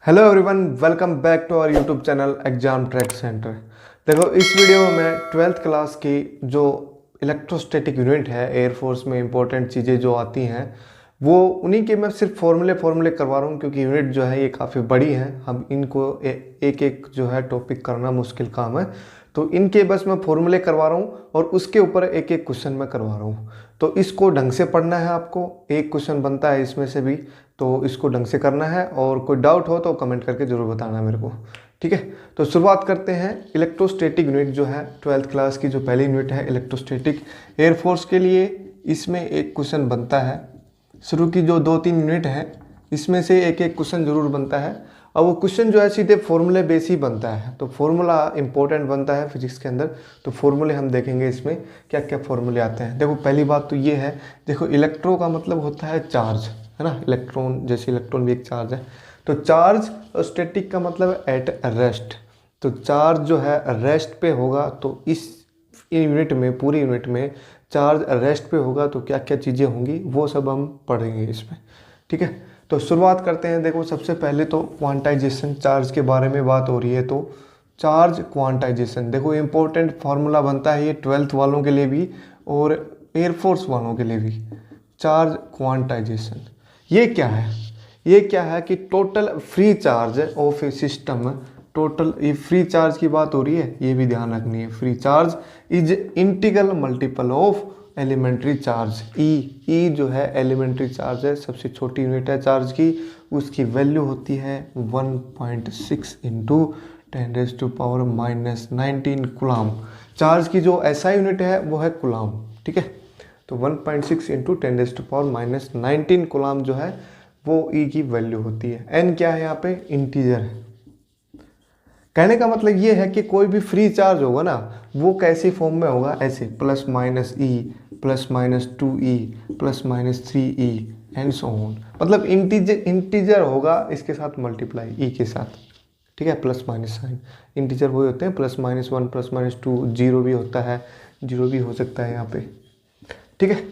Hello everyone, welcome back to our YouTube channel exam track centre. देखो, इस video में मैं 12th क्लास की जो इलेक्ट्रोस्टैटिक यूनिट है, एयरफोर्स में इंपॉर्टेंट चीज़ें जो आती हैं वो उन्हीं के मैं सिर्फ फॉर्मूले करवा रहा हूँ, क्योंकि यूनिट जो है ये काफ़ी बड़ी है। हम इनको एक एक जो है टॉपिक करना मुश्किल काम है, तो इनके बस मैं फॉर्मूले करवा रहा हूँ और उसके ऊपर एक एक क्वेश्चन मैं करवा रहा हूँ। तो इसको ढंग से पढ़ना है आपको, एक क्वेश्चन बनता है इसमें से भी, तो इसको ढंग से करना है। और कोई डाउट हो तो कमेंट करके ज़रूर बताना मेरे को, ठीक है। तो शुरुआत करते हैं। इलेक्ट्रोस्टैटिक यूनिट जो है 12th क्लास की जो पहली यूनिट है इलेक्ट्रोस्टैटिक एयरफोर्स के लिए, इसमें एक क्वेश्चन बनता है। शुरू की जो 2-3 यूनिट है इसमें से एक एक क्वेश्चन जरूर बनता है, और वो क्वेश्चन जो है सीधे फॉर्मूले बेस ही बनता है। तो फॉर्मूला इंपॉर्टेंट बनता है फिजिक्स के अंदर, तो फॉर्मूले हम देखेंगे इसमें क्या क्या फॉर्मूले आते हैं। देखो, पहली बात तो ये है, देखो इलेक्ट्रो का मतलब होता है चार्ज, है ना। इलेक्ट्रॉन जैसे इलेक्ट्रॉन भी एक चार्ज है, तो चार्ज। और स्टैटिक का मतलब एट रेस्ट, तो चार्ज जो है रेस्ट पे होगा। तो इस यूनिट में, पूरी यूनिट में चार्ज रेस्ट पे होगा तो क्या क्या चीज़ें होंगी वो सब हम पढ़ेंगे इसमें, ठीक है। तो शुरुआत करते हैं। देखो, सबसे पहले तो क्वांटाइजेशन, चार्ज के बारे में बात हो रही है तो चार्ज क्वांटाइजेशन, देखो इंपॉर्टेंट फार्मूला बनता है ये 12th वालों के लिए भी और एयरफोर्स वालों के लिए भी। चार्ज क्वांटाइजेशन ये क्या है? ये क्या है कि total free charge of A system, total ये फ्री चार्ज की बात हो रही है, ये भी ध्यान रखनी है। Free charge is integral multiple of elementary charge. E जो है एलिमेंट्री चार्ज है, सबसे छोटी यूनिट है चार्ज की, उसकी वैल्यू होती है 1.6 इंटू 10⁻⁻19 कूलाम। चार्ज की जो एसआई यूनिट है वो है कूलाम, ठीक है। तो 1.6 इंटू 10⁻⁻19 कूलाम जो है वो ई की वैल्यू होती है। एन क्या है यहाँ पे? इंटीजर है। कहने का मतलब ये है कि कोई भी फ्री चार्ज होगा ना, वो कैसी फॉर्म में होगा? ऐसे plus minus E, plus minus 2e, plus minus 3e and so on. मतलब इंटीजर होगा, इसके साथ मल्टीप्लाई ई के साथ, ठीक है। प्लस माइनस साइन, इंटीजर वही होते हैं, plus minus 1, plus minus 2, zero भी होता है, जीरो भी हो सकता है यहाँ पे, ठीक है।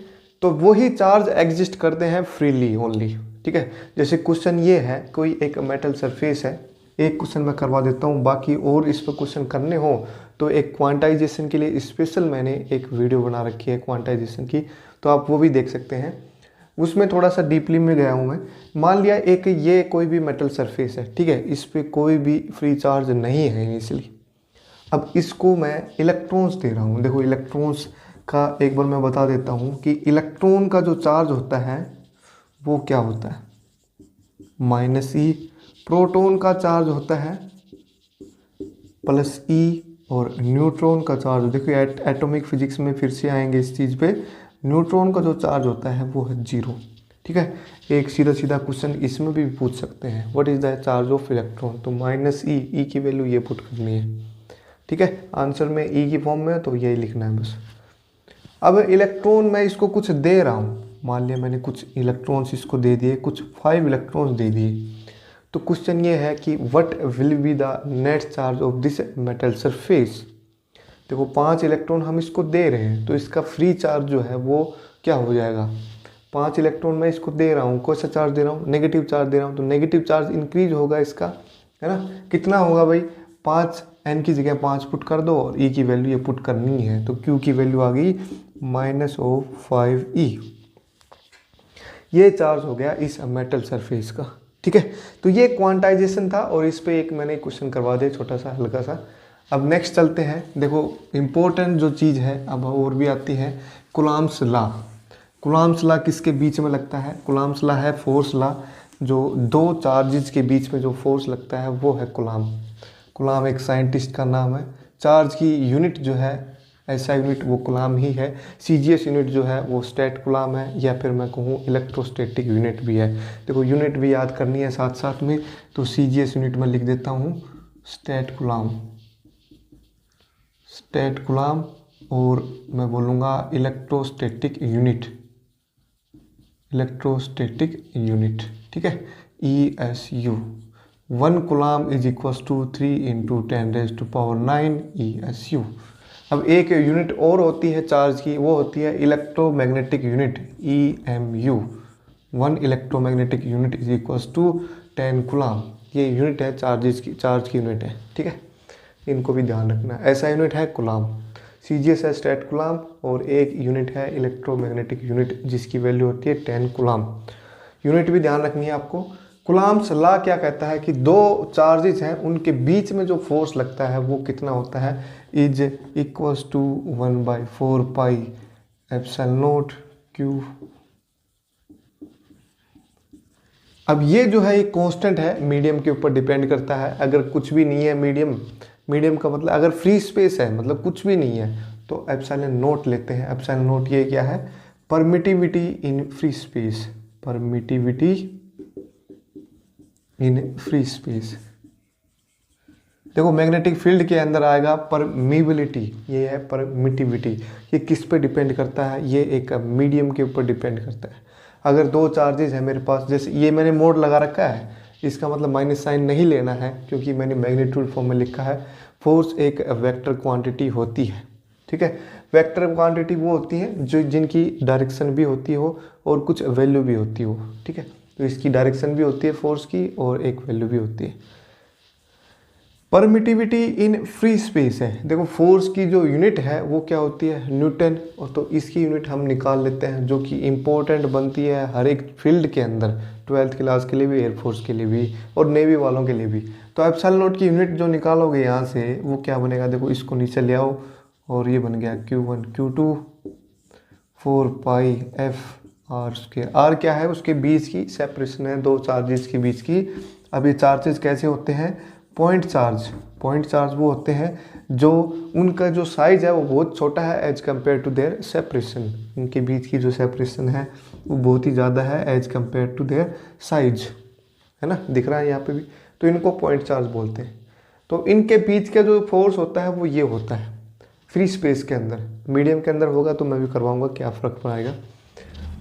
तो वही चार्ज एग्जिस्ट करते हैं फ्रीली ओनली, ठीक है। जैसे क्वेश्चन ये है, कोई एक मेटल सरफेस है, एक क्वेश्चन मैं करवा देता हूँ, बाकी और इस पर क्वेश्चन करने हो तो एक क्वांटाइजेशन के लिए स्पेशल मैंने एक वीडियो बना रखी है क्वांटाइजेशन की, तो आप वो भी देख सकते हैं। उसमें थोड़ा सा डीपली में गया हूँ मैं। मान लिया एक ये कोई भी मेटल सरफेस है, ठीक है, इस पर कोई भी फ्री चार्ज नहीं है इनिशियली। अब इसको मैं इलेक्ट्रॉन्स दे रहा हूँ। देखो, इलेक्ट्रॉन्स का एक बार मैं बता देता हूँ कि इलेक्ट्रॉन का जो चार्ज होता है वो क्या होता है? माइनस ई। प्रोटॉन का चार्ज होता है प्लस ई, और न्यूट्रॉन का चार्ज, देखिए एटॉमिक फिजिक्स में फिर से आएंगे इस चीज़ पे। न्यूट्रॉन का जो चार्ज होता है वो है 0, ठीक है। एक सीधा सीधा क्वेश्चन इसमें भी पूछ सकते हैं, what is the charge of electron? तो माइनस ई की वैल्यू ये पुट करनी है, ठीक है। आंसर में ई की फॉर्म में है तो यही लिखना है बस। अब इलेक्ट्रॉन मैं इसको कुछ दे रहा हूँ, मान लिया मैंने कुछ इलेक्ट्रॉन्स इसको दे दिए, कुछ 5 इलेक्ट्रॉन्स दे दिए। तो क्वेश्चन ये है कि what will be the net charge of this metal surface. देखो, 5 इलेक्ट्रॉन हम इसको दे रहे हैं, तो इसका फ्री चार्ज जो है वो क्या हो जाएगा? 5 इलेक्ट्रॉन मैं इसको दे रहा हूँ, कौन सा चार्ज दे रहा हूँ? नेगेटिव चार्ज दे रहा हूँ, तो नेगेटिव चार्ज इंक्रीज होगा इसका, है ना। कितना होगा भाई? 5, एन की जगह 5 पुट कर दो और ई की वैल्यू ये पुट करनी है, तो क्यू की वैल्यू आ गई -5e। ये चार्ज हो गया इस मेटल सरफेस का, ठीक है। तो ये क्वांटाइजेशन था, और इस पे एक मैंने क्वेश्चन करवा दिया छोटा सा हल्का सा। अब नेक्स्ट चलते हैं। देखो, इम्पोर्टेंट जो चीज़ है अब और भी आती है, कूलॉम्स लॉ। कूलॉम्स लॉ किसके बीच में लगता है? कूलॉम्स लॉ है फोर्स लॉ, जो दो चार्जेस के बीच में जो फोर्स लगता है वो है कूलॉम। कूलॉम एक साइंटिस्ट का नाम है। चार्ज की यूनिट जो है, ऐसा यूनिट वो कूलॉम ही है। सीजीएस यूनिट जो है वो स्टेट कूलॉम है, या फिर मैं कहूँ इलेक्ट्रोस्टैटिक यूनिट भी है। देखो, यूनिट भी याद करनी है साथ साथ में, तो सीजीएस यूनिट में लिख देता हूँ स्टेट कूलॉम, स्टेट कूलॉम। और मैं बोलूँगा इलेक्ट्रोस्टैटिक यूनिट, इलेक्ट्रोस्टैटिक यूनिट, ठीक है, ESU। 1 coulomb is equal to 3 into 10⁻⁹ ESU। अब एक यूनिट और होती है चार्ज की, वो होती है electromagnetic unit, EMU। 1 electromagnetic unit is equal to 10 coulomb. ये यूनिट है चार्ज की यूनिट है, ठीक है, इनको भी ध्यान रखना। ऐसा यूनिट है कूलाम, CGS है स्टेट कूलाम, और एक यूनिट है इलेक्ट्रोमैग्नेटिक यूनिट जिसकी वैल्यू होती है 10 कूलाम। यूनिट भी ध्यान रखनी है आपको। कूलाम्स लॉ क्या कहता है कि दो चार्जेस हैं उनके बीच में जो फोर्स लगता है वो कितना होता है, is equals to 1/4 pi epsilon naught Q. अब ये जो है ये कांस्टेंट है, मीडियम के ऊपर डिपेंड करता है। अगर कुछ भी नहीं है मीडियम का मतलब अगर फ्री स्पेस है, मतलब कुछ भी नहीं है, तो एप्सिलॉन नॉट लेते हैं। एप्सिलॉन नॉट ये क्या है, परमिटिविटी इन फ्री स्पेस, परमिटिविटी इन फ्री स्पेस। देखो मैग्नेटिक फील्ड के अंदर आएगा परमिबिलिटी, ये है परमिटिविटी। ये किस पे डिपेंड करता है, ये एक मीडियम के ऊपर डिपेंड करता है। अगर दो चार्जेस है मेरे पास, जैसे ये मैंने मोड लगा रखा है, इसका मतलब माइनस साइन नहीं लेना है क्योंकि मैंने मैग्नीट्यूड फॉर्म में लिखा है। फोर्स एक वेक्टर क्वांटिटी होती है, ठीक है। वेक्टर क्वांटिटी वो होती है जो जिनकी डायरेक्शन भी होती हो और कुछ वैल्यू भी होती हो, ठीक है। तो इसकी डायरेक्शन भी होती है फोर्स की और एक वैल्यू भी होती है। परमिटिविटी इन फ्री स्पेस है, देखो फोर्स की जो यूनिट है वो क्या होती है, न्यूटन। और तो इसकी यूनिट हम निकाल लेते हैं जो कि इम्पोर्टेंट बनती है हर एक फील्ड के अंदर, 12th क्लास के लिए भी, एयरफोर्स के लिए भी और नेवी वालों के लिए भी। तो एप्सिलॉन नॉट की यूनिट जो निकालोगे यहाँ से वो क्या बनेगा, देखो इसको नीचे ले आओ और ये बन गया Q1 Q2 4 pi F/r²। Are क्या है, उसके बीच की सेपरेशन है, दो चार्जेस के बीच की। अब ये चार्जेस कैसे होते हैं, पॉइंट चार्ज वो होते हैं जो उनका जो साइज है वो बहुत छोटा है as compare to their separation. इनके बीच की जो सेपरेशन है वो बहुत ही ज़्यादा है as compare to their size, है ना, दिख रहा है यहाँ पे भी। तो इनको पॉइंट चार्ज बोलते हैं। तो इनके बीच का जो फोर्स होता है वो ये होता है फ्री स्पेस के अंदर। मीडियम के अंदर होगा तो मैं भी करवाऊंगा, क्या फ़र्क पड़ेगा।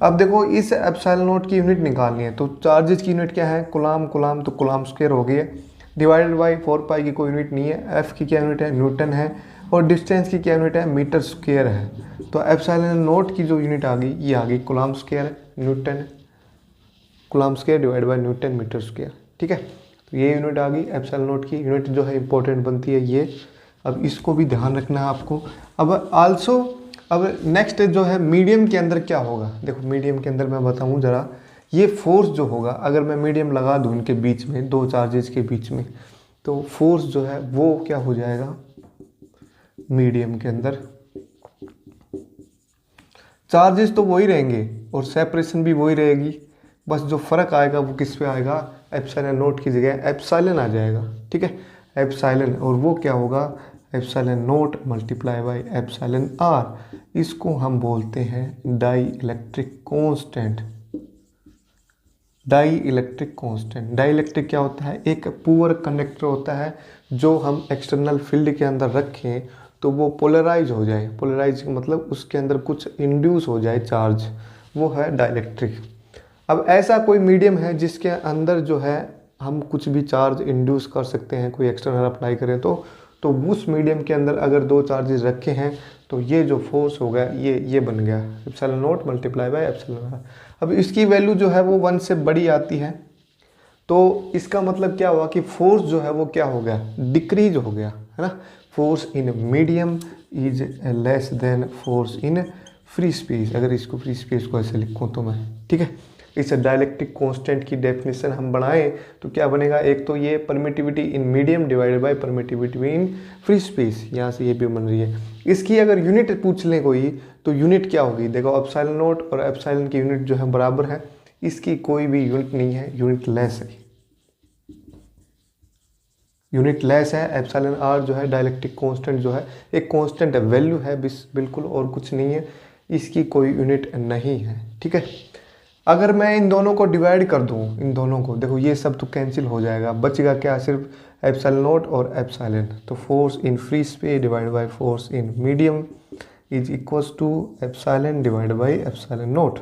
अब देखो इस एप्सिलॉन नॉट की यूनिट निकालनी है, तो चार्जेस की यूनिट क्या है, कूलाम तो कूलाम स्क्वायर हो गई है, डिवाइडेड बाई 4 पाई की कोई यूनिट नहीं है। एफ की क्या यूनिट है, न्यूटन है, और डिस्टेंस की क्या यूनिट है, मीटर स्क्वायर है। तो एप्सिलॉन नॉट की जो यूनिट आ गई ये आ गई coulomb square newton, coulomb square divide by newton metre square, ठीक है। तो ये यूनिट आ गई एप्सिलॉन नॉट की। यूनिट जो है इंपॉर्टेंट बनती है ये, अब इसको भी ध्यान रखना है आपको। अब नेक्स्ट जो है मीडियम के अंदर क्या होगा, देखो मीडियम के अंदर मैं बताऊँ ज़रा। ये फोर्स जो होगा, अगर मैं मीडियम लगा दूं इनके बीच में, दो चार्जेस के बीच में, तो फोर्स जो है वो क्या हो जाएगा, मीडियम के अंदर चार्जेस तो वही रहेंगे और सेपरेशन भी वही रहेगी, बस जो फर्क आएगा वो किस पे आएगा, एप्सिलॉन नॉट की जगह एप्सिलॉन आ जाएगा, ठीक है, एप्सिलॉन। और वो क्या होगा, epsilon naught multiply by epsilon R. इसको हम बोलते हैं dielectric constant. Dielectric constant, dielectric क्या होता है, एक पुअर कंडक्टर होता है जो हम एक्सटर्नल फील्ड के अंदर रखें तो वो पोलराइज हो जाए। पोलराइज मतलब उसके अंदर कुछ इंड्यूस हो जाए चार्ज, वो है डाइलेक्ट्रिक। अब ऐसा कोई मीडियम है जिसके अंदर जो है हम कुछ भी चार्ज इंड्यूस कर सकते हैं, कोई एक्सटर्नल अप्लाई करें तो उस मीडियम के अंदर अगर दो चार्जेस रखे हैं तो ये जो फोर्स होगा ये बन गया epsilon naught multiply by epsilon R. अब इसकी वैल्यू जो है वो 1 से बड़ी आती है, तो इसका मतलब क्या हुआ कि फोर्स जो है वो क्या हो गया, डिक्रीज हो गया, है ना। Force in medium is less than force in free space. अगर इसको फ्री स्पेस को ऐसे लिखूँ तो मैं, ठीक है, इस डाइलेक्ट्रिक कांस्टेंट की डेफिनेशन हम बनाएं तो क्या बनेगा, एक तो ये permittivity in medium divided by permittivity in free space, यहाँ से ये भी बन रही है। इसकी अगर यूनिट पूछ लें कोई तो यूनिट क्या होगी, देखो एप्सिलॉन नॉट और एप्सिलॉन की यूनिट जो है बराबर है, इसकी कोई भी यूनिट नहीं है, यूनिट लेस है, यूनिट लेस है। एप्सिलॉन आर जो है डाइलेक्ट्रिक कांस्टेंट जो है एक कांस्टेंट वैल्यू है बिल्कुल, और कुछ नहीं है, इसकी कोई यूनिट नहीं है, ठीक है। अगर मैं इन दोनों को डिवाइड कर दूं, इन दोनों को, देखो ये सब तो कैंसिल हो जाएगा, बचेगा क्या, सिर्फ एप्सिलॉन नॉट और एप्सिलॉन। तो force in free space divide by force in medium is equals to epsilon divide by epsilon naught,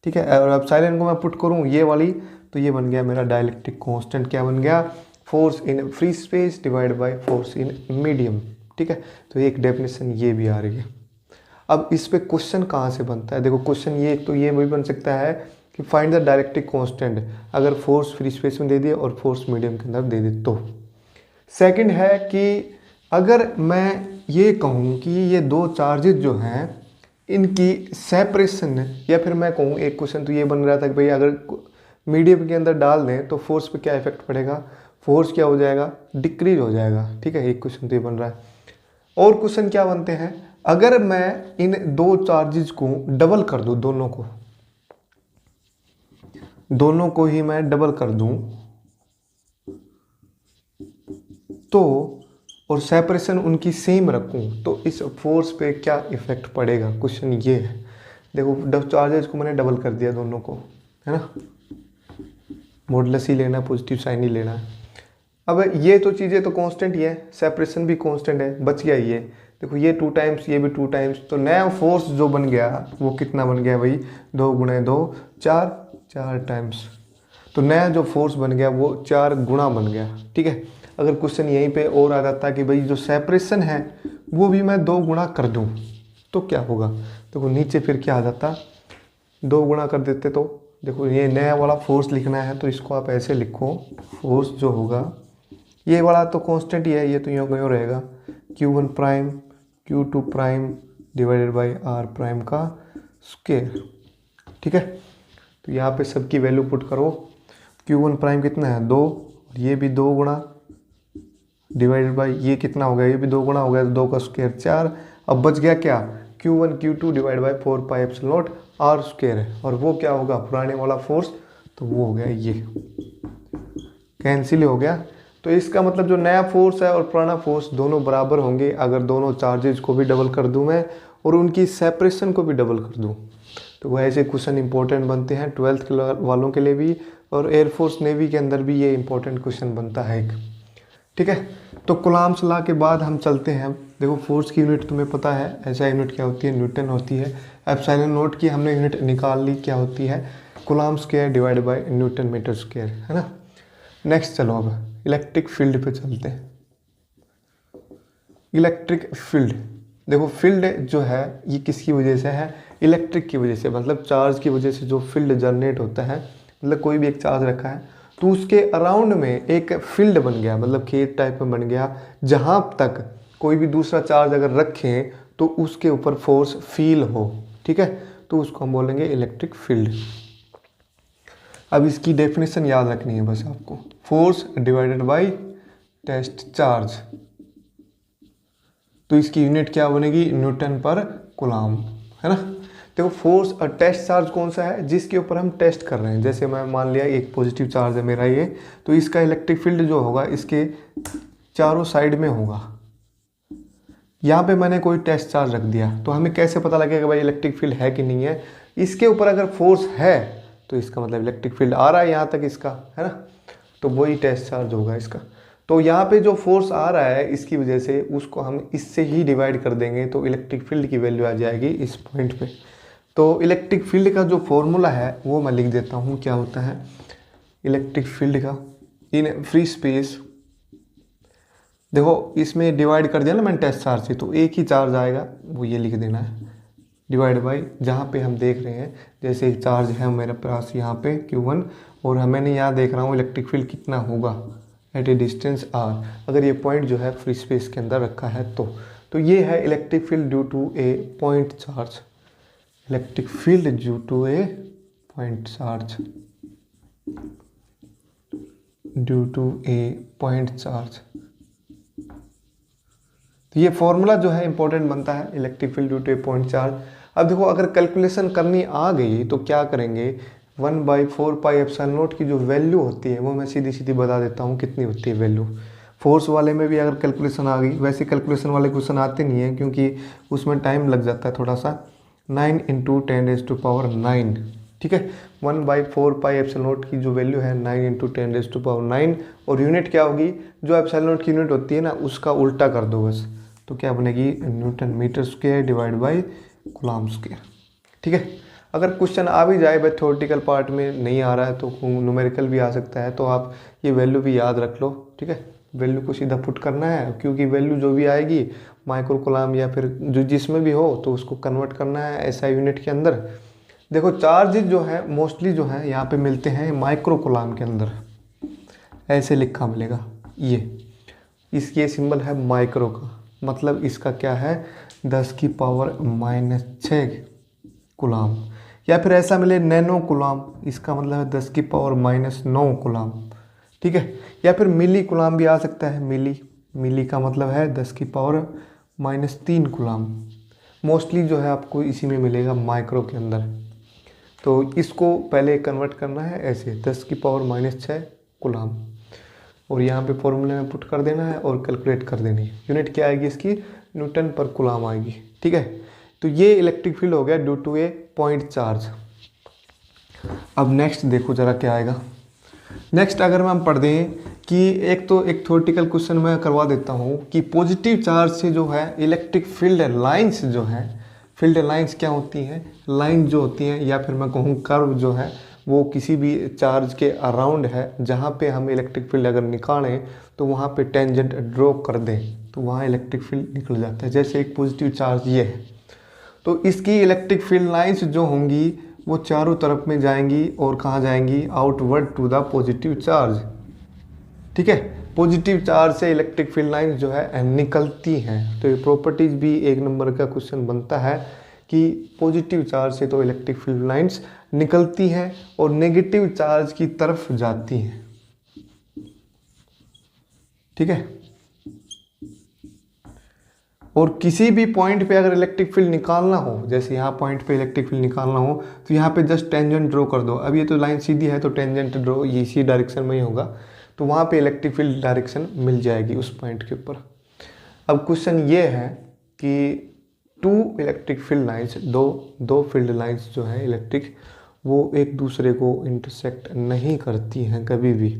ठीक है। और एप्सिलॉन को मैं पुट करूं ये वाली, तो ये बन गया मेरा डाइलेक्ट्रिक कांस्टेंट, क्या बन गया, force in free space divide by force in medium, ठीक है। तो एक डेफिनेशन ये भी आ रही है। अब इस पे क्वेश्चन कहाँ से बनता है, देखो क्वेश्चन ये, एक तो ये भी बन सकता है कि फाइंड द डायरेक्टिक कांस्टेंट, अगर फोर्स फ्री स्पेस में दे दिए और फोर्स मीडियम के अंदर दे दे तो। सेकंड है कि अगर मैं ये कहूँ कि ये दो चार्जेस जो हैं इनकी सेपरेशन, या फिर मैं कहूँ एक क्वेश्चन तो ये बन रहा था कि भाई अगर मीडियम के अंदर डाल दें तो फोर्स पे क्या इफेक्ट पड़ेगा, फोर्स क्या हो जाएगा, डिक्रीज हो जाएगा। ठीक है, एक क्वेश्चन तो ये बन रहा है। और क्वेश्चन क्या बनते हैं, अगर मैं इन दो चार्जेस को डबल कर दूं, दोनों को ही मैं डबल कर दूं तो, और सेपरेशन उनकी सेम रखूं तो इस फोर्स पे क्या इफेक्ट पड़ेगा। क्वेश्चन ये है। देखो चार्जेस को मैंने डबल कर दिया दोनों को, है ना, मॉडुलस ही लेना, पॉजिटिव साइन ही लेना। अब ये तो चीज़ें तो कांस्टेंट ही है, सेपरेशन भी कांस्टेंट है, बच गया ये। देखो ये 2 टाइम्स, ये भी 2 टाइम्स, तो नया फोर्स जो बन गया वो कितना बन गया भाई, 2 गुणे 2 4, 4 टाइम्स। तो नया जो फोर्स बन गया वो 4 गुना बन गया। ठीक है, अगर क्वेश्चन यहीं पे और आ जाता कि भाई जो सेपरेशन है वो भी मैं 2 गुना कर दूं तो क्या होगा। देखो नीचे फिर क्या आ जाता, 2 गुना कर देते तो देखो ये नया वाला फोर्स लिखना है तो इसको आप ऐसे लिखो, फोर्स जो होगा ये वाला तो कांस्टेंट ही है, ये तो यूँ कहीं रहेगा Q1 prime Q2 prime divided by R prime का स्क्वायर। ठीक है, तो यहाँ पे सबकी वैल्यू पुट करो। Q1 प्राइम कितना है 2, और ये भी 2 गुना डिवाइडेड बाई ये कितना हो गया, ये भी 2 गुना हो गया, 2 का स्क्वायर 4। अब बच गया क्या, Q1 Q2 divide by 4 pi epsilon not R square है, और वो क्या होगा पुराने वाला फोर्स, तो वो हो गया ये, कैंसिल हो गया। तो इसका मतलब जो नया फोर्स है और पुराना फोर्स दोनों बराबर होंगे अगर दोनों चार्जेस को भी डबल कर दूं मैं और उनकी सेपरेशन को भी डबल कर दूं। तो वो ऐसे क्वेश्चन इंपॉर्टेंट बनते हैं 12th वालों के लिए भी, और एयरफोर्स नेवी के अंदर भी ये इंपॉर्टेंट क्वेश्चन बनता है एक। ठीक है, तो कूलॉम्स लॉ के बाद हम चलते हैं। देखो फोर्स की यूनिट तुम्हें पता है, ऐसा यूनिट क्या होती है, न्यूटन होती है। एप्सिलॉन नॉट की हमने यूनिट निकाल ली, क्या होती है, coulomb square divide by newton metre square, है ना। नेक्स्ट चलो अब इलेक्ट्रिक फील्ड पे चलते हैं। इलेक्ट्रिक फील्ड, देखो फील्ड जो है ये किसकी वजह से है, इलेक्ट्रिक की वजह से, मतलब चार्ज की वजह से जो फील्ड जनरेट होता है, मतलब कोई भी एक चार्ज रखा है तो उसके अराउंड में एक फील्ड बन गया, मतलब खेत टाइप में बन गया, जहाँ तक कोई भी दूसरा चार्ज अगर रखें तो उसके ऊपर फोर्स फील हो। ठीक है, तो उसको हम बोलेंगे इलेक्ट्रिक फील्ड। अब इसकी डेफिनेशन याद रखनी है बस आपको, force divided by test charge. तो इसकी यूनिट क्या बनेगी, न्यूटन पर कूलॉम, है ना। देखो फोर्स और टेस्ट चार्ज कौन सा है, जिसके ऊपर हम टेस्ट कर रहे हैं। जैसे मैं मान लिया एक पॉजिटिव चार्ज है मेरा ये, तो इसका इलेक्ट्रिक फील्ड जो होगा इसके चारों साइड में होगा। यहाँ पे मैंने कोई टेस्ट चार्ज रख दिया तो हमें कैसे पता लगेगा भाई इलेक्ट्रिक फील्ड है कि नहीं है। इसके ऊपर अगर फोर्स है तो इसका मतलब इलेक्ट्रिक फील्ड आ रहा है यहाँ तक इसका, है ना, तो वही टेस्ट चार्ज होगा इसका। तो यहाँ पे जो फोर्स आ रहा है इसकी वजह से उसको हम इससे ही डिवाइड कर देंगे तो इलेक्ट्रिक फील्ड की वैल्यू आ जाएगी इस पॉइंट पे। तो इलेक्ट्रिक फील्ड का जो फॉर्मूला है वो मैं लिख देता हूँ, क्या होता है इलेक्ट्रिक फील्ड का इन फ्री स्पेस। देखो इसमें डिवाइड कर दिया ना मैंने टेस्ट चार्ज से, तो एक ही चार्ज आएगा, वो ये लिख देना है, डिवाइड बाई जहाँ पे हम देख रहे हैं, जैसे एक चार्ज है मेरे पास यहाँ पे Q1 और मैंने यहाँ देख रहा हूँ इलेक्ट्रिक फील्ड कितना होगा एट ए डिस्टेंस R, अगर ये पॉइंट जो है फ्री स्पेस के अंदर रखा है तो ये है electric field due to a point charge, electric field due to a point charge, due to a point charge. तो ये फॉर्मूला जो है इंपॉर्टेंट बनता है, electric field due to a point charge. अब देखो अगर कैलकुलेशन करनी आ गई तो क्या करेंगे, 1/4 पाई एप्सिलॉन नॉट की जो वैल्यू होती है वो मैं सीधी सीधी बता देता हूँ कितनी होती है वैल्यू। फोर्स वाले में भी अगर कैलकुलेशन आ गई, वैसे कैलकुलेशन वाले क्वेश्चन आते नहीं है क्योंकि उसमें टाइम लग जाता है थोड़ा सा, 9 × 10⁹ ठीक है। 1/4 पाई एप्सिलॉन नॉट की जो वैल्यू है 9 × 10⁹, और यूनिट क्या होगी, जो एप्सिलॉन नॉट की यूनिट होती है ना उसका उल्टा कर दो बस, तो क्या बनेगी newton metre square divide by coulomb square. ठीक है, अगर क्वेश्चन आ भी जाए भाई थ्योरेटिकल पार्ट में नहीं आ रहा है तो न्यूमेरिकल भी आ सकता है, तो आप ये वैल्यू भी याद रख लो। ठीक है, वैल्यू को सीधा पुट करना है क्योंकि वैल्यू जो भी आएगी माइक्रो कूलॉम या फिर जो जिसमें भी हो तो उसको कन्वर्ट करना है ऐसा यूनिट के अंदर। देखो चार्ज जो है मोस्टली जो है यहाँ पे मिलते हैं माइक्रो कूलाम के अंदर, ऐसे लिखा मिलेगा ये, इसकी सिंबल है माइक्रो का, मतलब इसका क्या है 10⁻⁻⁶ कूलाम, या फिर ऐसा मिले नैनो कूलाम, इसका मतलब है 10⁻⁹ कूलाम, ठीक है। या फिर मिली कूलाम भी आ सकता है, मिली का मतलब है 10⁻⁻³ कूलाम। मोस्टली जो है आपको इसी में मिलेगा माइक्रो के अंदर। तो इसको पहले कन्वर्ट करना है ऐसे 10⁻⁻⁶ कूलाम, और यहाँ पे फॉर्मूले में पुट कर देना है और कैलकुलेट कर देनी है। यूनिट क्या आएगी इसकी, न्यूटन पर कूलाम आएगी, ठीक है। तो ये इलेक्ट्रिक फील्ड हो गया due to a point charge. अब नेक्स्ट देखो जरा क्या आएगा। नेक्स्ट अगर हम पढ़ दें कि एक थ्योरेटिकल क्वेश्चन मैं करवा देता हूँ कि पॉजिटिव चार्ज से जो है इलेक्ट्रिक फील्ड लाइंस जो है, फील्ड लाइंस क्या होती हैं, लाइन जो होती हैं, या फिर मैं कहूँ कर्व जो है वो किसी भी चार्ज के अराउंड है, जहाँ पे हम इलेक्ट्रिक फील्ड अगर निकालें तो वहाँ पे टेंजेंट ड्रॉ कर दें तो वहाँ इलेक्ट्रिक फील्ड निकल जाता है। जैसे एक पॉजिटिव चार्ज ये है, तो इसकी इलेक्ट्रिक फील्ड लाइंस जो होंगी वो चारों तरफ में जाएंगी, और कहाँ जाएंगी, outward to the positive charge, ठीक है। पॉजिटिव चार्ज से इलेक्ट्रिक फील्ड लाइंस जो है निकलती हैं। तो ये प्रॉपर्टीज भी एक नंबर का क्वेश्चन बनता है कि पॉजिटिव चार्ज से तो इलेक्ट्रिक फील्ड लाइंस निकलती हैं और नेगेटिव चार्ज की तरफ जाती हैं, ठीक है। और किसी भी पॉइंट पे अगर इलेक्ट्रिक फील्ड निकालना हो, जैसे यहाँ पॉइंट पे इलेक्ट्रिक फील्ड निकालना हो तो यहाँ पे जस्ट टेंजेंट ड्रॉ कर दो। अब ये तो लाइन सीधी है तो टेंजेंट ड्रॉ ये इसी डायरेक्शन में ही होगा, तो वहाँ पे इलेक्ट्रिक फील्ड डायरेक्शन मिल जाएगी उस पॉइंट के ऊपर। अब क्वेश्चन ये है कि टू इलेक्ट्रिक फील्ड लाइंस, दो फील्ड लाइंस जो है इलेक्ट्रिक, वो एक दूसरे को इंटरसेक्ट नहीं करती हैं कभी भी।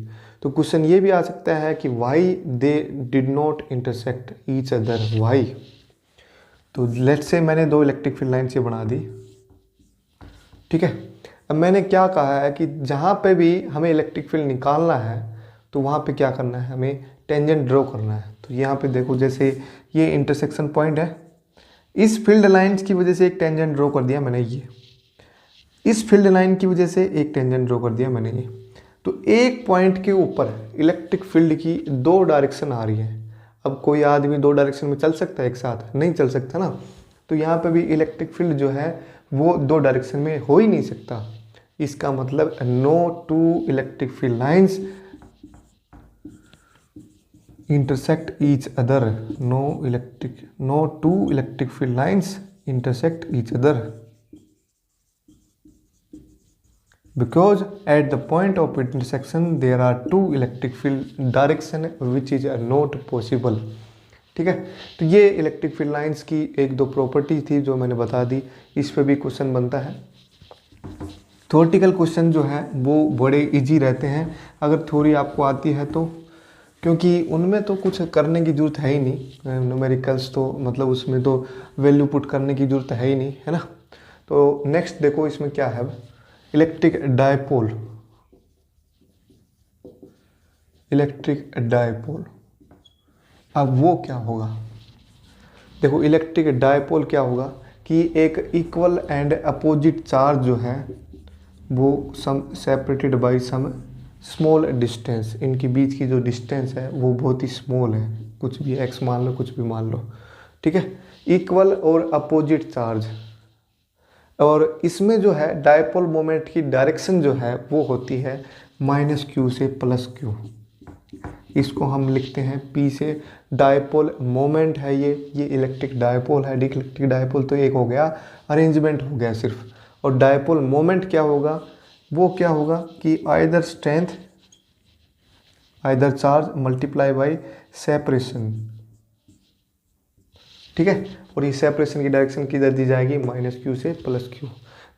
तो क्वेश्चन ये भी आ सकता है कि why they did not intersect each other, why. तो लेट्स से मैंने दो इलेक्ट्रिक फील्ड लाइन्स ये बना दी, ठीक है। अब मैंने क्या कहा है कि जहाँ पे भी हमें इलेक्ट्रिक फील्ड निकालना है तो वहाँ पे क्या करना है, हमें टेंजेंट ड्रॉ करना है। तो यहाँ पे देखो जैसे ये इंटरसेक्शन पॉइंट है, इस फील्ड लाइन्स की वजह से एक टेंजेंट ड्रॉ कर दिया मैंने, ये इस फील्ड लाइन की वजह से एक टेंजेंट ड्रॉ कर दिया मैंने ये। तो एक पॉइंट के ऊपर इलेक्ट्रिक फील्ड की दो डायरेक्शन आ रही है। अब कोई आदमी दो डायरेक्शन में चल सकता है एक साथ, नहीं चल सकता ना। तो यहाँ पे भी इलेक्ट्रिक फील्ड जो है वो दो डायरेक्शन में हो ही नहीं सकता। इसका मतलब no two electric field lines intersect each other, no two electric field lines intersect each other, because at the point of intersection there are two electric field direction which is not possible, ठीक है। तो ये electric field lines की एक दो property थी जो मैंने बता दी। इस पे भी क्वेश्चन बनता है। थ्योरेटिकल क्वेश्चन जो है वो बड़े इजी रहते हैं अगर थ्योरी आपको आती है तो, क्योंकि उनमें तो कुछ करने की ज़रूरत है ही नहीं। न्यूमेरिकल्स तो मतलब उसमें तो वैल्यू पुट करने की ज़रूरत है ही नहीं, है ना। तो नेक्स्ट देखो इसमें क्या है, इलेक्ट्रिक डायपोल। अब वो क्या होगा, देखो इलेक्ट्रिक डायपोल क्या होगा कि एक इक्वल एंड अपोजिट चार्ज जो है वो some separated by some small distance, इनके बीच की जो डिस्टेंस है वो बहुत ही स्मॉल है, कुछ भी x मान लो कुछ भी मान लो, ठीक है। इक्वल और अपोजिट चार्ज, और इसमें जो है डायपोल मोमेंट की डायरेक्शन जो है वो होती है -q से +q। इसको हम लिखते हैं P से। डायपोल मोमेंट है ये इलेक्ट्रिक डायपोल है। इलेक्ट्रिक डायपोल तो एक हो गया, अरेंजमेंट हो गया सिर्फ। और डायपोल मोमेंट क्या होगा, वो क्या होगा कि either strength either charge multiply bye separation, ठीक है। और ये सेपरेशन की डायरेक्शन किधर दी जाएगी, -q से +q।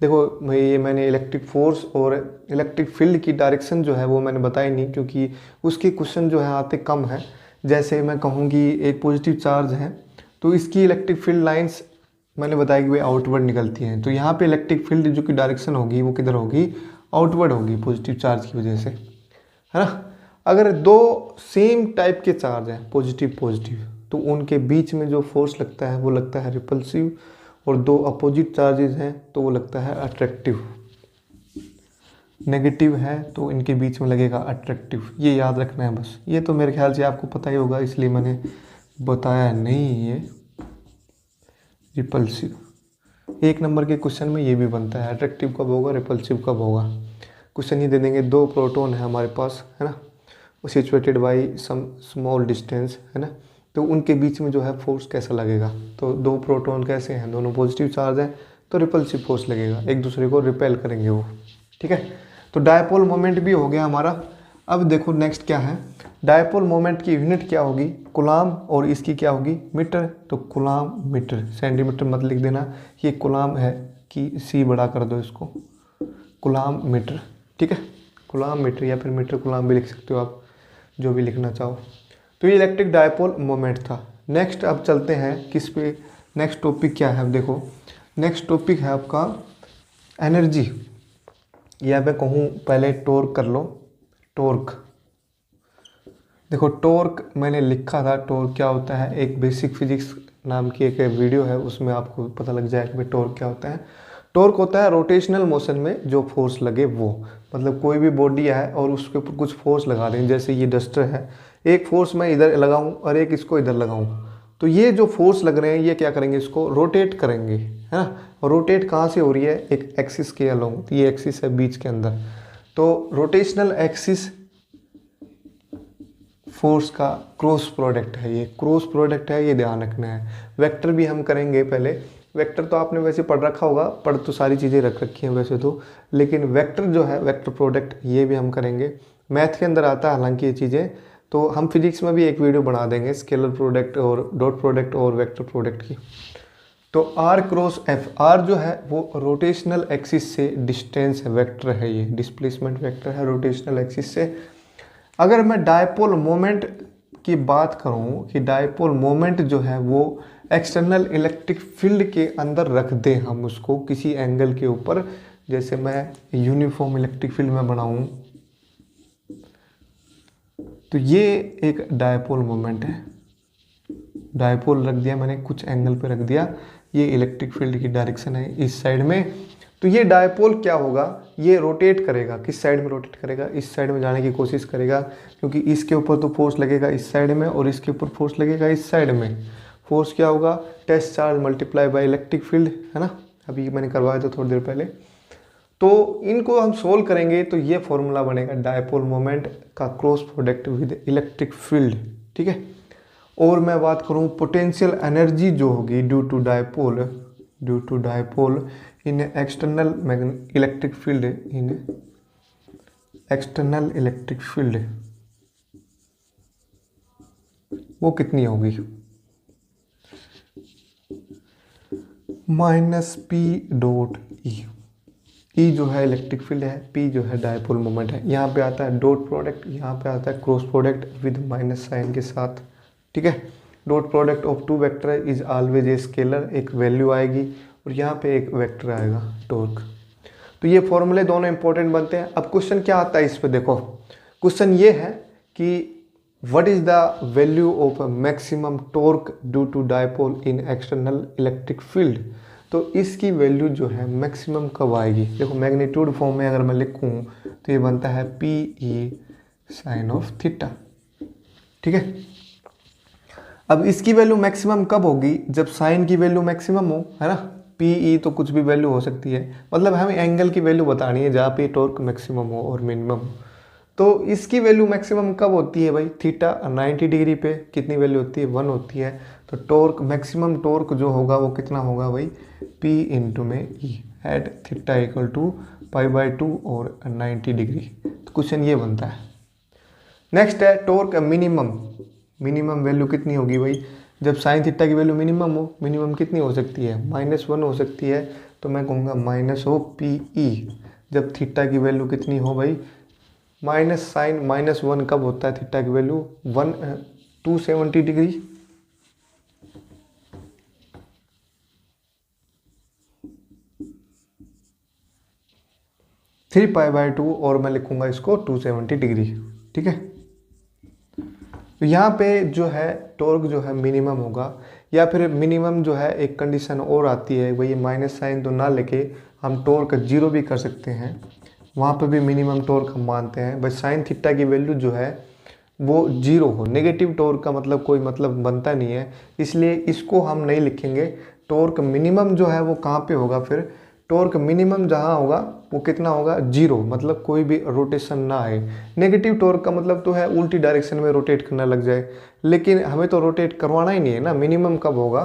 देखो ये मैंने इलेक्ट्रिक फोर्स और इलेक्ट्रिक फील्ड की डायरेक्शन जो है वो मैंने बताई नहीं, क्योंकि उसके क्वेश्चन जो है आते कम है। जैसे मैं कहूँ कि एक पॉजिटिव चार्ज है तो इसकी इलेक्ट्रिक फील्ड लाइंस मैंने बताया कि वे आउटवर्ड निकलती हैं। तो यहाँ पे इलेक्ट्रिक फील्ड जो की डायरेक्शन होगी वो किधर होगी, आउटवर्ड होगी पॉजिटिव चार्ज की वजह से, है ना। अगर दो सेम टाइप के चार्ज हैं पॉजिटिव तो उनके बीच में जो फोर्स लगता है वो लगता है रिपल्सिव, और दो अपोजिट चार्जेस हैं तो वो लगता है अट्रैक्टिव। नेगेटिव है तो इनके बीच में लगेगा अट्रैक्टिव। ये याद रखना है बस। ये तो मेरे ख्याल से आपको पता ही होगा इसलिए मैंने बताया नहीं। ये रिपल्सिव, एक नंबर के क्वेश्चन में ये भी बनता है, अट्रैक्टिव कब होगा, रिपल्सिव कब होगा। क्वेश्चन ये दे देंगे, दो प्रोटॉन है हमारे पास, है ना, situated by some small distance, है ना, तो उनके बीच में जो है फोर्स कैसा लगेगा। तो दो प्रोटॉन कैसे हैं, दोनों पॉजिटिव चार्ज हैं, तो रिपल्सिव फोर्स लगेगा, एक दूसरे को रिपेल करेंगे वो। ठीक है, तो डायपोल मोमेंट भी हो गया हमारा। अब देखो नेक्स्ट क्या है, डायपोल मोमेंट की यूनिट क्या होगी, कूलाम, और इसकी क्या होगी, मीटर। तो कूलाम मीटर, सेंटीमीटर मत लिख देना, ये कूलाम है कि सी बड़ा कर दो इसको, कूलाम मीटर। ठीक है, कूलाम मीटर या फिर मीटर कूलाम भी लिख सकते हो आप, जो भी लिखना चाहो। तो ये इलेक्ट्रिक डायपोल मोमेंट था। नेक्स्ट अब चलते हैं किस पे, नेक्स्ट टॉपिक क्या है। अब देखो नेक्स्ट टॉपिक है आपका एनर्जी, या मैं कहूँ पहले टॉर्क कर लो। टॉर्क, देखो टॉर्क मैंने लिखा था, टॉर्क क्या होता है, एक बेसिक फिजिक्स नाम की एक वीडियो है, उसमें आपको पता लग जाएगा कि भाई टॉर्क क्या होता है। टॉर्क होता है रोटेशनल मोशन में जो फोर्स लगे वो, मतलब कोई भी बॉडी है और उसके ऊपर कुछ फोर्स लगा दें, जैसे ये डस्टर है, एक फोर्स मैं इधर लगाऊं और एक इसको इधर लगाऊं, तो ये जो फोर्स लग रहे हैं ये क्या करेंगे, इसको रोटेट करेंगे, है ना। और रोटेट कहाँ से हो रही है, एक एक्सिस के अलोंग, तो ये एक्सिस है बीच के अंदर, तो रोटेशनल एक्सिस फोर्स का क्रॉस प्रोडक्ट है, ये क्रॉस प्रोडक्ट है, ये ध्यान रखना है। वेक्टर भी हम करेंगे पहले, वेक्टर तो आपने वैसे पढ़ रखा होगा, पढ़ तो सारी चीज़ें रख रखी हैं वैसे तो, लेकिन वेक्टर जो है वेक्टर प्रोडक्ट ये भी हम करेंगे, मैथ के अंदर आता है हालांकि ये चीज़ें, तो हम फिजिक्स में भी एक वीडियो बना देंगे स्केलर प्रोडक्ट और डॉट प्रोडक्ट और वेक्टर प्रोडक्ट की। तो आर क्रॉस एफ, आर जो है वो रोटेशनल एक्सिस से डिस्टेंस है, वेक्टर है, ये डिस्प्लेसमेंट वेक्टर है रोटेशनल एक्सिस से। अगर मैं डायपोल मोमेंट की बात करूं कि डायपोल मोमेंट जो है वो एक्सटर्नल इलेक्ट्रिक फील्ड के अंदर रख दें हम उसको किसी एंगल के ऊपर, जैसे मैं यूनिफॉर्म इलेक्ट्रिक फील्ड में बनाऊं, तो ये एक डायपोल मोमेंट है। डायपोल रख दिया मैंने, कुछ एंगल पे रख दिया, ये इलेक्ट्रिक फील्ड की डायरेक्शन है इस साइड में, तो ये डायपोल क्या होगा, ये रोटेट करेगा, किस साइड में रोटेट करेगा, इस साइड में जाने की कोशिश करेगा, क्योंकि इसके ऊपर तो फोर्स लगेगा इस साइड में और इसके ऊपर फोर्स लगेगा इस साइड में। फोर्स क्या होगा, test charge multiply by electric field, है ना, अभी मैंने करवाया था थोड़ी देर पहले। तो इनको हम सोल्व करेंगे तो ये फॉर्मूला बनेगा डायपोल मोमेंट का cross product with electric field. ठीक है, और मैं बात करूँ पोटेंशियल एनर्जी जो होगी due to dipole in external electric field, in external electric field, वो कितनी होगी, minus P dot E. E जो है इलेक्ट्रिक फील्ड है, पी जो है डायपोल मोमेंट है, यहाँ पे आता है डॉट प्रोडक्ट, यहाँ पे आता है cross product with minus sign के साथ। ठीक है, dot product of two vector is always a scalar, एक वैल्यू आएगी और यहाँ पे एक वेक्टर आएगा टॉर्क। तो ये फॉर्मूले दोनों इंपॉर्टेंट बनते हैं। अब क्वेश्चन क्या आता है इस पे, देखो क्वेश्चन ये है कि what is the value of maximum torque due to dipole in external electric field. तो इसकी वैल्यू जो है मैक्सिमम कब आएगी, देखो मैग्नीट्यूड फॉर्म में अगर मैं लिखूँ तो ये बनता है P E sine of theta. ठीक है, अब इसकी वैल्यू मैक्सिमम कब होगी, जब साइन की वैल्यू मैक्सिमम हो, है ना। पी ई तो कुछ भी वैल्यू हो सकती है, मतलब हमें एंगल की वैल्यू बतानी है जहाँ पे टॉर्क मैक्सिमम हो और मिनिमम हो। तो इसकी वैल्यू मैक्सिमम कब होती है भाई, थीटा 90 डिग्री पे कितनी वैल्यू होती है, 1 होती है। तो टॉर्क मैक्सिमम टॉर्क जो होगा वो कितना होगा भाई, पी इंटू में ई एट थीटा इक्वल टू π/2 और 90 डिग्री। तो क्वेश्चन ये बनता है। नेक्स्ट है टॉर्क मिनिमम, मिनिमम वैल्यू कितनी होगी भाई, जब साइन थीटा की वैल्यू मिनिमम हो, मिनिमम कितनी हो सकती है, -1 हो सकती है, तो मैं कहूँगा माइनस हो पी ई। जब थीटा की वैल्यू कितनी हो भाई, माइनस साइन -1 कब होता है थीटा की वैल्यू 270 डिग्री। थ्री π/2 और मैं लिखूंगा इसको 270 डिग्री। ठीक है, तो यहाँ पे जो है टॉर्क जो है मिनिमम होगा, या फिर मिनिमम जो है एक कंडीशन और आती है, वही माइनस साइन तो ना लेके हम टॉर्क 0 भी कर सकते हैं, वहाँ पर भी मिनिमम टॉर्क हम मानते हैं। बस साइन थीटा की वैल्यू जो है वो 0 हो। नेगेटिव टॉर्क का मतलब कोई मतलब बनता नहीं है, इसलिए इसको हम नहीं लिखेंगे। टॉर्क मिनिमम जो है वो कहाँ पे होगा, फिर टॉर्क मिनिमम जहाँ होगा वो कितना होगा, 0, मतलब कोई भी रोटेशन ना आए। नेगेटिव टॉर्क का मतलब तो है उल्टी डायरेक्शन में रोटेट करना लग जाए, लेकिन हमें तो रोटेट करवाना ही नहीं है ना। मिनिमम कब होगा,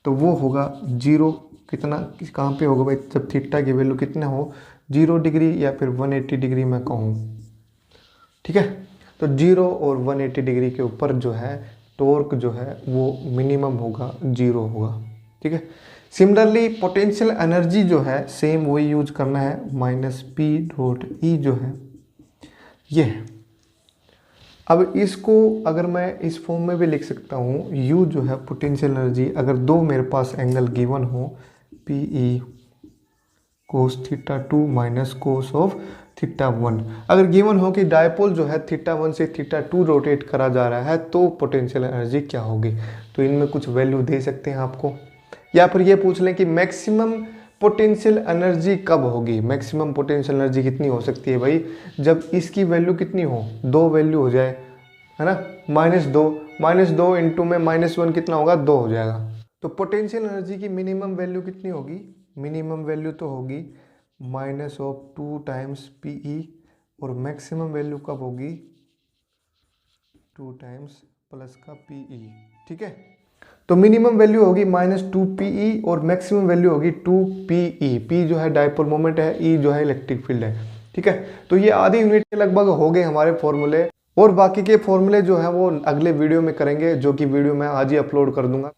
तो वो होगा 0। कितना, कहाँ पे होगा भाई, जब थीटा की वैल्यू कितना हो, 0 डिग्री या फिर 180 डिग्री मैं कहूँ, ठीक है। तो 0 और 180 डिग्री के ऊपर जो है टॉर्क जो है वो मिनिमम होगा, 0 होगा, ठीक है। सिमिलरली पोटेंशियल एनर्जी जो है सेम वही यूज करना है, -P.E जो है ये है। अब इसको अगर मैं इस फॉर्म में भी लिख सकता हूँ, U जो है पोटेंशियल एनर्जी, अगर दो मेरे पास एंगल गिवन हो, PE cos theta 2 minus cos of theta 1, अगर गिवन हो कि डायपोल जो है थीटा 1 से थीटा 2 रोटेट करा जा रहा है, तो पोटेंशियल एनर्जी क्या होगी। तो इनमें कुछ वैल्यू दे सकते हैं आपको, या फिर ये पूछ लें कि मैक्सिमम पोटेंशियल एनर्जी कब होगी। मैक्सिमम पोटेंशियल एनर्जी कितनी हो सकती है भाई, जब इसकी वैल्यू कितनी हो, 2 वैल्यू हो जाए, है ना, -2 इंटू में -1 कितना होगा, 2 हो जाएगा। तो पोटेंशियल एनर्जी की मिनिमम वैल्यू कितनी होगी, मिनिमम वैल्यू तो होगी -2 टाइम्स PE, और मैक्सिमम वैल्यू कब होगी, 2 टाइम्स प्लस का PE, ठीक है। तो मिनिमम वैल्यू होगी -2 PE और मैक्सिमम वैल्यू होगी 2 PE। P जो है डायपोल मोमेंट है, E जो है इलेक्ट्रिक फील्ड है, ठीक है। तो ये आधी यूनिट के लगभग हो गए हमारे फॉर्मूले, और बाकी के फॉर्मूले जो है वो अगले वीडियो में करेंगे, जो कि वीडियो मैं आज ही अपलोड कर दूंगा।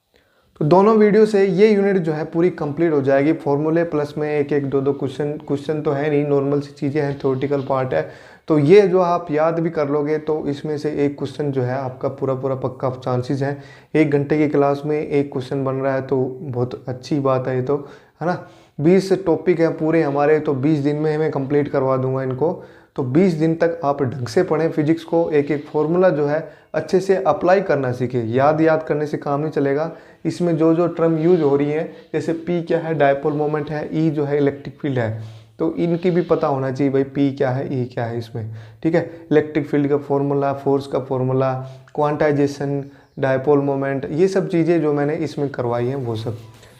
तो दोनों वीडियो से ये यूनिट जो है पूरी कंप्लीट हो जाएगी। फॉर्मूले प्लस में एक एक दो क्वेश्चन तो है नहीं, नॉर्मल सी चीज़ें हैं, थ्योरेटिकल पार्ट है। तो ये जो आप याद भी कर लोगे तो इसमें से एक क्वेश्चन जो है आपका पूरा पक्का चांसेस हैं। 1 घंटे की क्लास में एक क्वेश्चन बन रहा है तो बहुत अच्छी बात है ये तो, है ना। 20 टॉपिक हैं पूरे हमारे, तो 20 दिन में मैं कंप्लीट करवा दूंगा इनको। तो 20 दिन तक आप ढंग से पढ़ें फिजिक्स को, एक एक फॉर्मूला जो है अच्छे से अप्लाई करना सीखें। याद करने से काम नहीं चलेगा। इसमें जो जो टर्म यूज हो रही है, जैसे P क्या है, डायपोल मोमेंट है, E जो है इलेक्ट्रिक फील्ड है, तो इनकी भी पता होना चाहिए भाई, P क्या है, E क्या है इसमें, ठीक है। इलेक्ट्रिक फील्ड का फॉर्मूला, फोर्स का फॉर्मूला, क्वांटाइजेशन, डायपोल मोमेंट, ये सब चीज़ें जो मैंने इसमें करवाई हैं वो सब।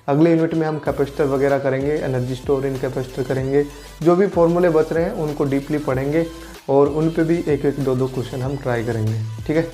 अगले यूनिट में हम कैपेसिटर वगैरह करेंगे, एनर्जी स्टोर इन कैपेसिटर करेंगे। जो भी फॉर्मूले बच रहे हैं उनको डीपली पढ़ेंगे, और उन पे भी एक एक दो क्वेश्चन हम ट्राई करेंगे, ठीक है।